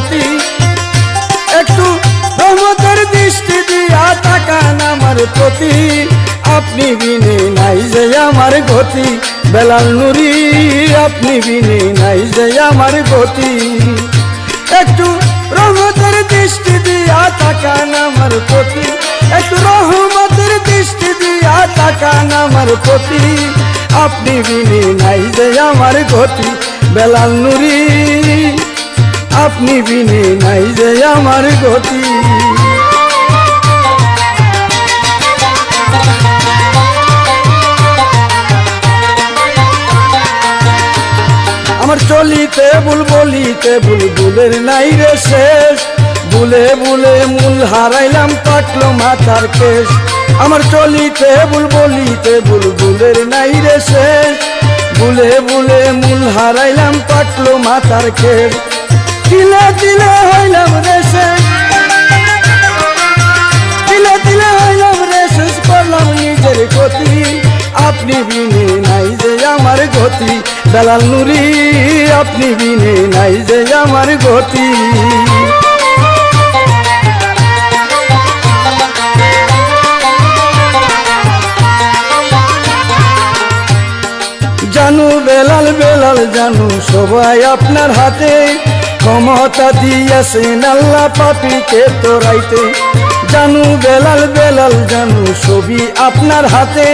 গতি। একটু রহমতের দৃষ্টি দিয়া তাকান আমার প্রতি, আপনি বিনে নাই যে আমার গতি। বেলাল নুরি আপনি বিনে নাই যে আমার গতি। একটু রহমতের দৃষ্টি দিয়া তাকান আমার প্রতি, একটু রহমতের দৃষ্টি দিয়া তাকান আমার প্রতি, আপনি বিনে নাই যে আমার গতি। বেলাল নুরি আপনি বিনে নাই যে আমার গতি। আমার চলিতে ভুল বলিতে বুলবুলের নাই রে শেষ, বুলে বুলে মূল হারাইলাম পাকলো মাথার কেশ। আমার চলিতে ভুল বলিতে বুলবুলের নাই রে শেষ, বুলে বুলে মূল হারাইলাম পাকলো মাথার কেশ। তিলে তিলে হইলাম রে শেষ, তিলে তিলে হইলাম রে শেষ, করলাম নিজের গতি। আপনি বিনে নাই যে আমার গতি। বেলাল নুরি আপনি বিনে নাই যে আমার গতি। জানু বেলাল বেলাল জানু সবাই আপনার হাতে, ক্ষমতা দিয়েছেন আল্লাহ পাপীকে তোরাইতে। জানু বেলাল বেলাল জানু সবই আপনার হাতে,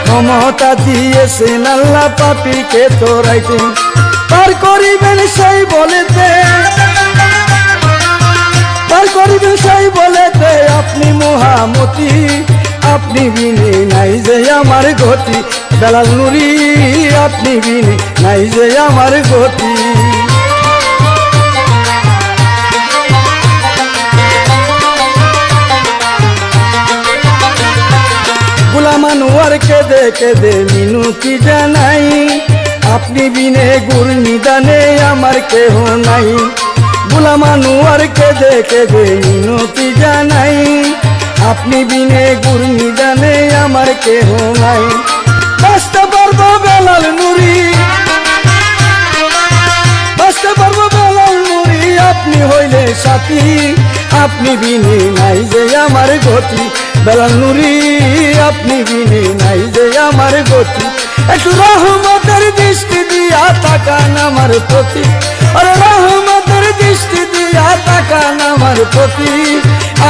ক্ষমতা দিয়েছেন আল্লাহ পাপীকে তোরাইতে। পার করিবেন সেই বলেতে, পার করিবেন সেই বলেতে, আপনি মহামতি। আপনি বিনে নাই যে আমার গতি। বেলাল নুরি আপনি বিনে নাই যে আমার গতি। গোলাম আনোয়ার কেঁদে কেঁদে মিনতি জানাই, আপনি বিনে গুর নিদানে আমার কেহ নাই। গোলাম আনোয়ার কেঁদে কেঁদে মিনতি জানাই, আপনি বিনে গুর নিদানে আমার কেহ নাই। বাঁচতে পারবো বেলাল নুরি, বাঁচতে পারবো বেলাল নুরি, আপনি হইলে সাথী। আপনি বিনে নাই যে আমার গতি। বেলাল নুরি আপনি বিনে নাই যে আমার গতি। একটু রহমতের দৃষ্টি দিয়া তাকান আমার প্রতি, আরে রহমতের দৃষ্টি দিয়া তাকান আমার প্রতি,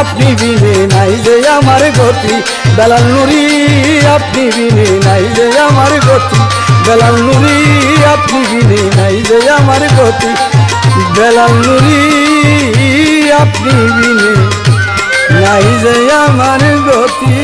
আপনি বিনে নাই যে আমার গতি। বেলাল নুরি আপনি বিনে নাই যে আমার গতি। বেলাল নুরি আপনি বিনে নাই যে আমার গতি। বেলাল নুরি আপনি বিনে নাই যে আমার গতি।